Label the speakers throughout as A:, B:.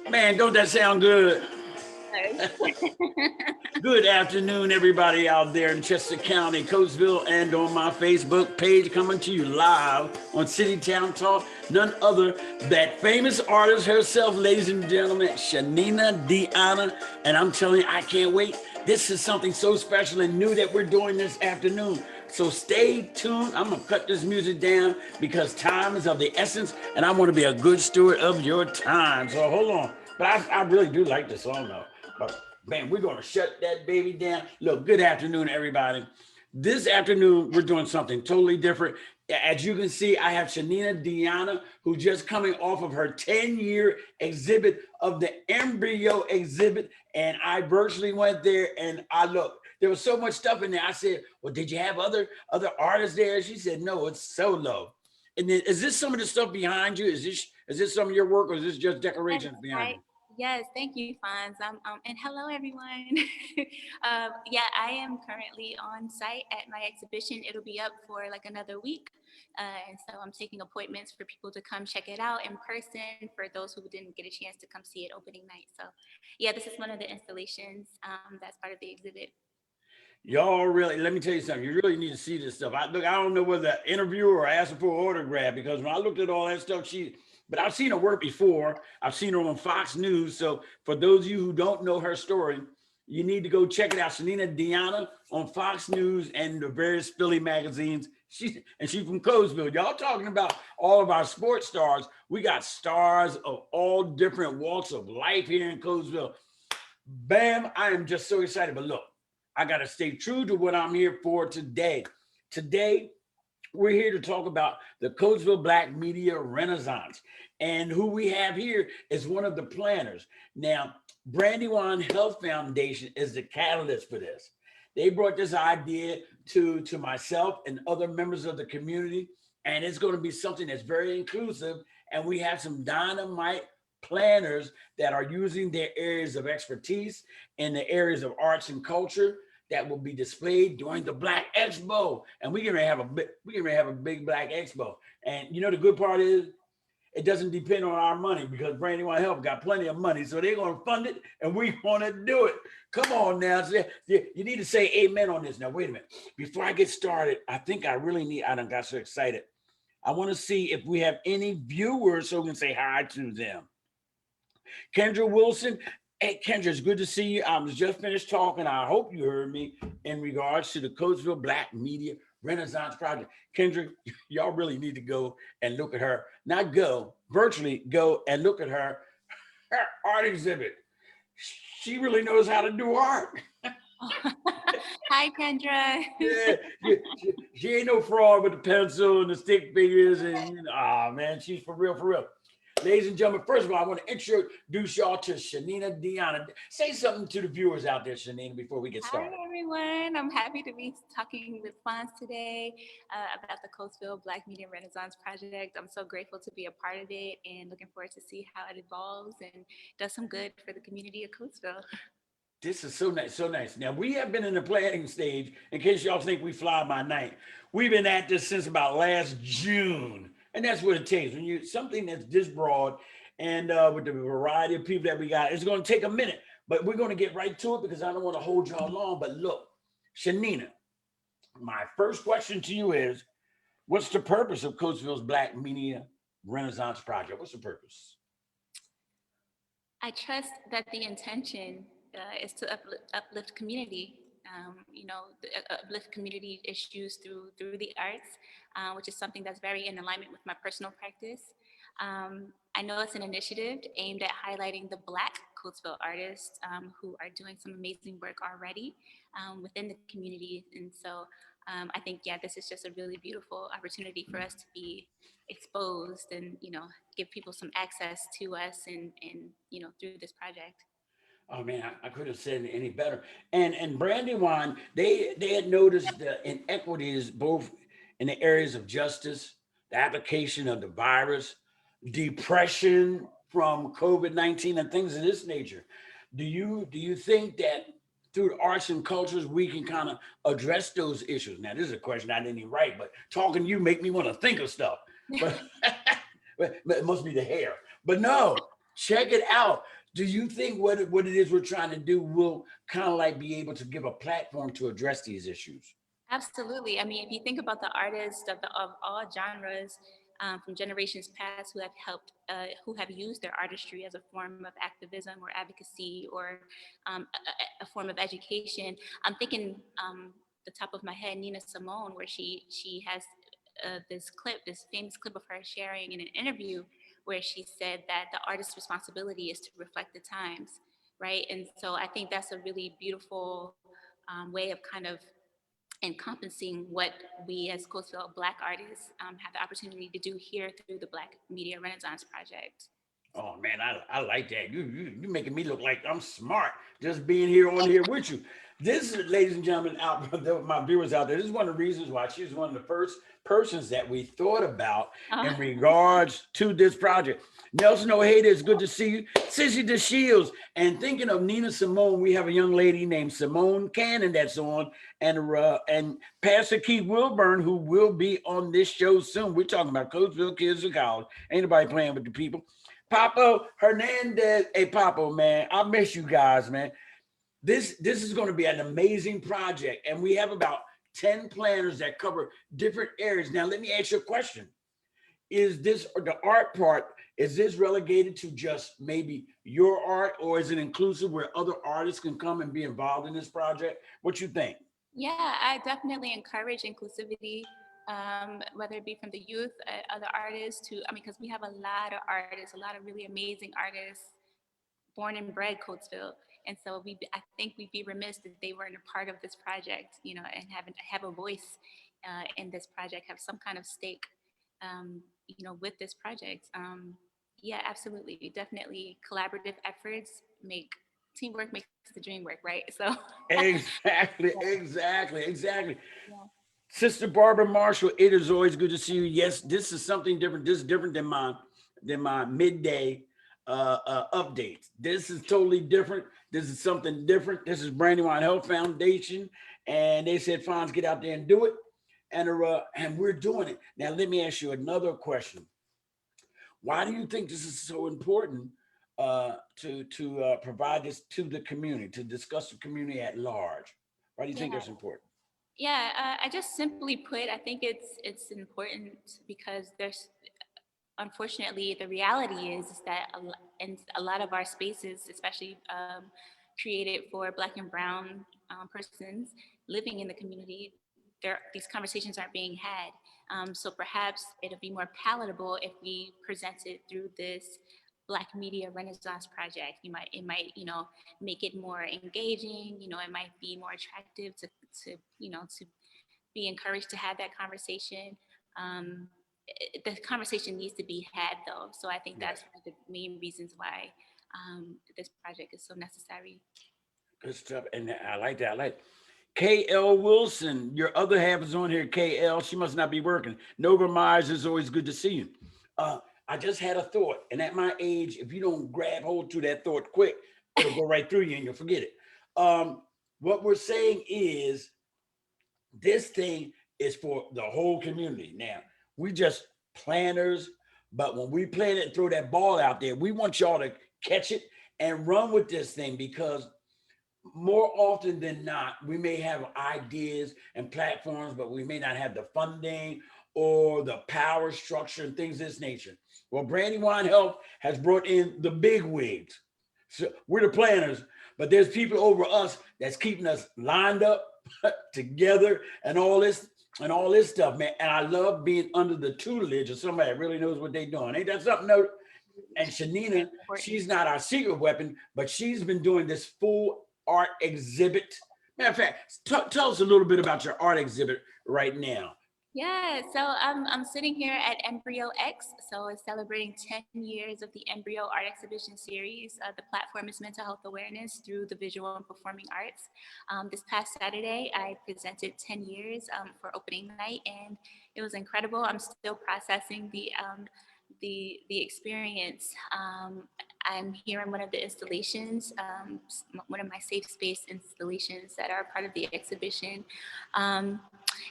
A: Man, don't that sound good?
B: Yes.
A: Good afternoon, everybody out there in Chester County, Coatesville, and on my Facebook page, coming to you live on City Town Talk. None other that famous artist herself, ladies and gentlemen, Shanina Dionna. And I'm telling you, I can't wait. This is something so special and new that we're doing this afternoon. So stay tuned. I'm gonna cut this music down because time is of the essence, and I want to be a good steward of your time. So hold on. But I really do like this song though. But man, we're gonna shut that baby down. Look, good afternoon, everybody. This afternoon, we're doing something totally different. As you can see, I have Shanina Dionna, who's just coming off of her 10-year exhibit of the Embryo exhibit. And I virtually went there and I looked. There was so much stuff in there. I said, well, did you have other artists there? She said, no, it's solo. And then, is this some of the stuff behind you? Is this some of your work, or is this just
B: Yes,
A: decorations behind
B: I
A: you?
B: yes, thank you, Fonz. And hello, everyone. Yeah, I am currently on site at my exhibition. It'll be up for like another week, and so I'm taking appointments for people to come check it out in person. For those who didn't get a chance to come see it opening night, so yeah, this is one of the installations that's part of the exhibit.
A: Y'all really, let me tell you something. You really need to see this stuff. I don't know whether interviewer or ask her for an autograph because when I looked at all that stuff, but I've seen her work before. I've seen her on Fox News. So for those of you who don't know her story, you need to go check it out. Shanina Dionna on Fox News and the various Philly magazines. She's from Coatesville. Y'all talking about all of our sports stars. We got stars of all different walks of life here in Coatesville. Bam, I am just so excited. But look, I got to stay true to what I'm here for today. Today, we're here to talk about the Coatesville Black Media Renaissance. And who we have here is one of the planners. Now, Brandywine Health Foundation is the catalyst for this. They brought this idea to myself and other members of the community, and it's going to be something that's very inclusive. And we have some dynamite planners that are using their areas of expertise in the areas of arts and culture that will be displayed during the Black Expo. And we're gonna have a big Black Expo. And you know the good part is it doesn't depend on our money because Brandywine Health got plenty of money, so they're gonna fund it, and we want to do it. Come on now, you need to say amen on this. Now wait a minute. Before I get started, I think I really need. I done got so excited. I want to see if we have any viewers so we can say hi to them. Kendra Wilson. Hey, Kendra, it's good to see you. I was just finished talking. I hope you heard me in regards to the Coatesville Black Media Renaissance Project. Kendra, y'all really need to go and look at her. Not go, virtually go and look at her art exhibit. She really knows how to do art.
B: Hi, Kendra.
A: Yeah, she ain't no fraud with the pencil and the stick figures. And man, she's for real, for real. Ladies and gentlemen, first of all, I want to introduce y'all to Shanina Dionna. Say something to the viewers out there, Shanina, before we get
B: Hi,
A: started.
B: everyone. I'm happy to be talking with Fonz today about the Coatesville Black Media Renaissance Project. I'm so grateful to be a part of it and looking forward to see how it evolves and does some good for the community of Coatesville.
A: This is so nice, so nice. Now, we have been in the planning stage, in case y'all think we fly by night. We've been at this since about last June. And that's what it takes. When you something that's this broad and with the variety of people that we got, it's going to take a minute, but we're going to get right to it because I don't want to hold y'all long. But look, Shanina, my first question to you is, what's the purpose of Coatesville's Black Media Renaissance Project? What's the purpose?
B: I trust that the intention is to uplift community. Uplift community issues through the arts, which is something that's very in alignment with my personal practice. I know it's an initiative aimed at highlighting the Black Coatesville artists who are doing some amazing work already within the community, and so I think this is just a really beautiful opportunity for us to be exposed and give people some access to us and through this project.
A: Oh man, I couldn't have said it any better. And Brandywine, they had noticed the inequities both in the areas of justice, the application of the virus, depression from COVID-19, and things of this nature. Do you think that through the arts and cultures we can kind of address those issues? Now, this is a question I didn't even write, but talking to you make me want to think of stuff. But, but it must be the hair. But no. Check it out. Do you think what it is we're trying to do will kind of like be able to give a platform to address these issues?
B: Absolutely. I mean, if you think about the artists of all genres from generations past who have used their artistry as a form of activism or advocacy or a form of education, I'm thinking the top of my head, Nina Simone, where she has this famous clip of her sharing in an interview where she said that the artist's responsibility is to reflect the times, right? And so I think that's a really beautiful way of kind of encompassing what we as Coatesville Black artists have the opportunity to do here through the Black Media Renaissance Project.
A: Oh man, I like that. You making me look like I'm smart just being here on here with you. This is, ladies and gentlemen, out my viewers out there. This is one of the reasons why she's one of the first persons that we thought about in regards to this project. Nelson Ojeda, it's good to see you. Sissy the Shields. And thinking of Nina Simone, we have a young lady named Simone Cannon that's on, and Pastor Keith Wilburn, who will be on this show soon. We're talking about Coatesville Kids of College. Ain't nobody playing with the people. Papo Hernandez. Hey, Papo, man, I miss you guys, man. This is going to be an amazing project, and we have about 10 planners that cover different areas. Now, let me ask you a question. Is this, or the art part, is this relegated to just maybe your art, or is it inclusive where other artists can come and be involved in this project? What you think?
B: Yeah, I definitely encourage inclusivity, whether it be from the youth, other artists, to, I mean, because we have a lot of artists, a lot of really amazing artists born and bred Coatesville. And so I think we'd be remiss if they weren't a part of this project, you know, and have a voice in this project, have some kind of stake, you know, with this project. Yeah, absolutely. Definitely collaborative efforts teamwork makes the dream work, right? So
A: Exactly,
B: yeah.
A: exactly.
B: Yeah.
A: Sister Barbara Marshall, it is always good to see you. Yes, this is something different. This is different than my midday updates. This is totally different. This is something different. This is Brandywine Health Foundation, and they said, "Fonz, get out there and do it," and we're doing it. Now, let me ask you another question. Why do you think this is so important to provide this to the community, to discuss the community at large? Why do you think
B: Yeah.
A: that's important?
B: Yeah, I just simply put, I think it's important because there's, unfortunately, the reality is that in a lot of our spaces, especially created for Black and Brown persons living in the community, these conversations aren't being had. So perhaps it'll be more palatable if we present it through this Black Media Renaissance Project. It might, you know, make it more engaging. You know, it might be more attractive to be encouraged to have that conversation. The conversation needs to be had though. So I think
A: Right.
B: that's one of the main reasons why this project is so necessary.
A: Good stuff. And I like that. I like KL Wilson. Your other half is on here, KL. She must not be working. Nova Myers, is always good to see you. Uh, I just had a thought. And at my age, if you don't grab hold to that thought quick, it'll go right through you and you'll forget it. What we're saying is this thing is for the whole community. Now, we just planners, but when we plan it and throw that ball out there, we want y'all to catch it and run with this thing, because more often than not, we may have ideas and platforms, but we may not have the funding or the power structure and things of this nature. Well, Brandywine Health has brought in the big wigs. So we're the planners, but there's people over us that's keeping us lined up together and all this stuff, man. And I love being under the tutelage of somebody that really knows what they're doing. Ain't that something? No. And Shanina, she's not our secret weapon, but she's been doing this full art exhibit. Matter of fact, tell us a little bit about your art exhibit right now.
B: Yeah, so I'm sitting here at Embryo X, so it's celebrating 10 years of the Embryo Art Exhibition series. The platform is mental health awareness through the visual and performing arts. This past Saturday, I presented 10 years for opening night, and it was incredible. I'm still processing the experience. I'm here in one of the installations, one of my safe space installations that are part of the exhibition.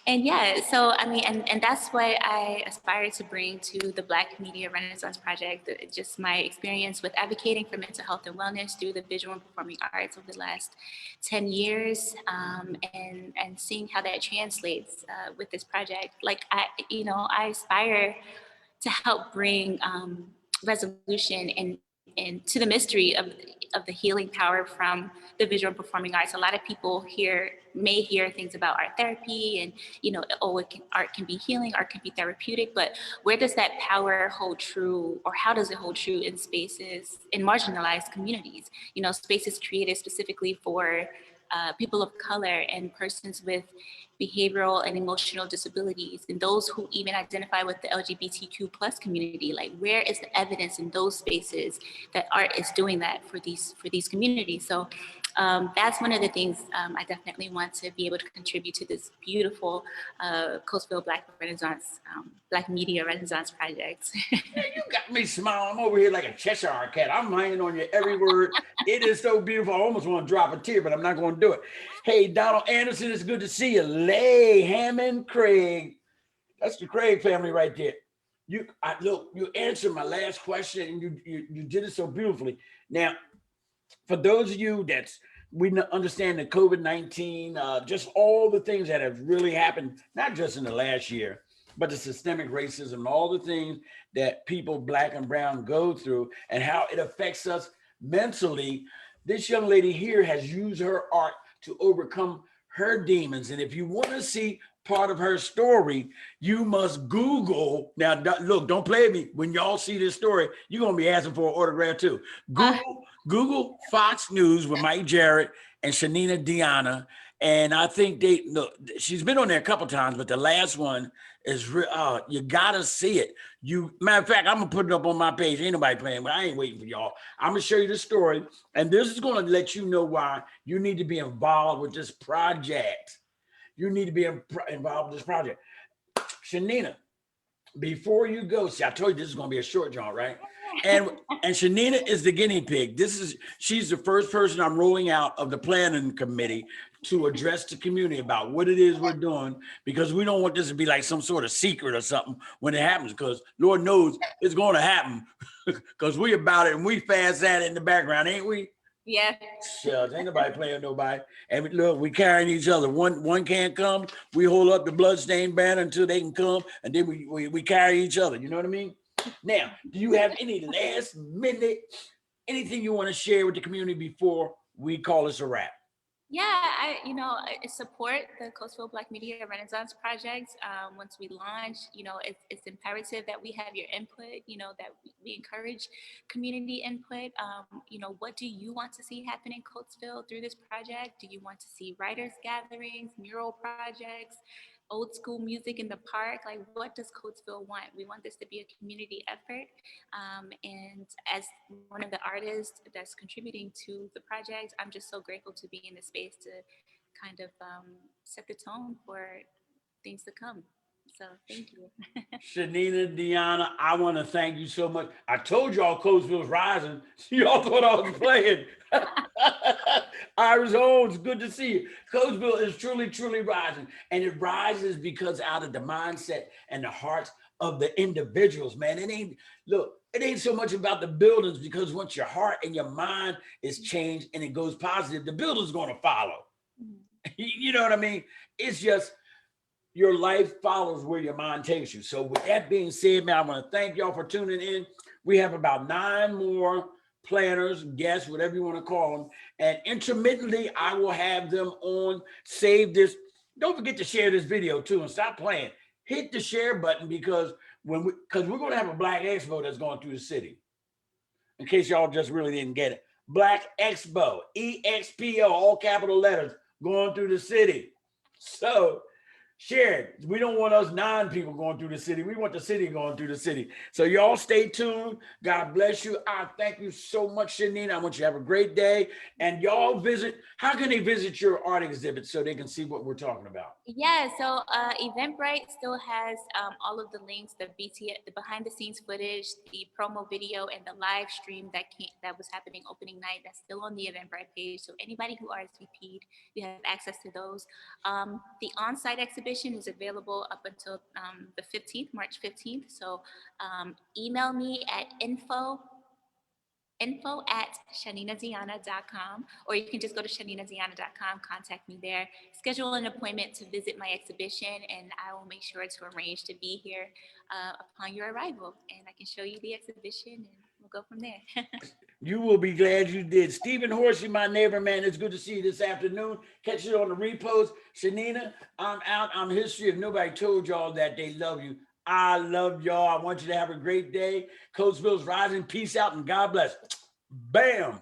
B: And yeah, so I mean, and that's what I aspire to bring to the Black Media Renaissance Project. Just my experience with advocating for mental health and wellness through the visual and performing arts over the last 10 years, and seeing how that translates with this project. Like I aspire to help bring resolution and to the mystery of the healing power from the visual and performing arts. A lot of people may hear things about art therapy and, oh, art can be healing, art can be therapeutic, but where does that power hold true, or how does it hold true in spaces, in marginalized communities? Spaces created specifically for people of color and persons with behavioral and emotional disabilities, and those who even identify with the LGBTQ plus community. Like, where is the evidence in those spaces that art is doing that for these communities? So that's one of the things I definitely want to be able to contribute to this beautiful Coatesville Black Media Renaissance project.
A: You got me smiling. I'm over here like a Cheshire cat. I'm hanging on your every word. It is so beautiful. I almost want to drop a tear, but I'm not going to do it. Hey, Donald Anderson, it's good to see you. Lay, Hammond, Craig. That's the Craig family right there. You answered my last question, and you did it so beautifully. Now, for those of you we understand the COVID-19, just all the things that have really happened, not just in the last year, but the systemic racism, all the things that people Black and brown go through and how it affects us mentally. This young lady here has used her art to overcome her demons. And if you want to see part of her story, you must Google. Now, look, don't play with me. When y'all see this story, you're going to be asking for an autograph too. Google Fox News with Mike Jarrett and Shanina Dionna. And I think she's been on there a couple times, but the last one is real. You gotta see it. Matter of fact, I'm gonna put it up on my page. Ain't nobody playing, but I ain't waiting for y'all. I'm gonna show you the story, and this is gonna let you know why you need to be involved with this project. You need to be involved with this project. Shanina, before you go, see, I told you this is gonna be a short jaunt, right? And Shanina is the guinea pig. She's the first person I'm rolling out of the planning committee to address the community about what it is we're doing, because we don't want this to be like some sort of secret or something when it happens, because Lord knows it's going to happen, because we about it and we fast at it in the background, ain't we?
B: Yeah.
A: Shucks, ain't nobody playing nobody. And look, we carrying each other. One can't come, we hold up the bloodstained banner until they can come, and then we carry each other. You know what I mean? Now, do you have any last minute, anything you want to share with the community before we call this a wrap?
B: Yeah, I support the Coatesville Black Media Renaissance Project. Once we launch, it's imperative that we have your input, that we encourage community input. What do you want to see happen in Coatesville through this project? Do you want to see writers gatherings, mural projects, old school music in the park? Like, what does Coatesville want? We want this to be a community effort. And as one of the artists that's contributing to the project, I'm just so grateful to be in the space to kind of set the tone for things to come. So thank you.
A: Shanina Dionna, I want to thank you so much. I told y'all Coatesville's rising. Y'all thought I was playing. Iris Holmes, good to see you. Coatesville is truly, truly rising. And it rises because out of the mindset and the hearts of the individuals, man. It ain't so much about the buildings, because once your heart and your mind is changed and it goes positive, the building's going to follow. You know what I mean? It's just your life follows where your mind takes you. So with that being said, man, I want to thank y'all for tuning in. We have about 9 more planners, guests, whatever you want to call them. And intermittently, I will have them on. Save this. Don't forget to share this video too, and stop playing. Hit the share button, because we're going to have a Black Expo that's going through the city. In case y'all just really didn't get it. Black Expo, EXPO, all capital letters, going through the city. So share it. We don't want us 9 people going through the city. We want the city going through the city. So y'all stay tuned. God bless you. I thank you so much, Shanina. I want you to have a great day. And y'all how can they visit your art exhibit so they can see what we're talking about?
B: Yeah, so Eventbrite still has all of the links, the behind the scenes footage, the promo video, and the live stream that was happening opening night. That's still on the Eventbrite page. So anybody who RSVP'd, you have access to those. The on-site exhibition exhibition is available up until the 15th, March 15th. So email me at info@shaninadionna.com, or you can just go to shaninadionna.com, contact me there, schedule an appointment to visit my exhibition, and I will make sure to arrange to be here upon your arrival, and I can show you the exhibition, and we'll go from there.
A: You will be glad you did. Stephen Horsey, my neighbor, man, it's good to see you this afternoon. Catch you on the repost. Shanina, I'm out. I'm history. If nobody told y'all that they love you, I love y'all. I want you to have a great day. Coatesville's rising. Peace out and God bless. Bam.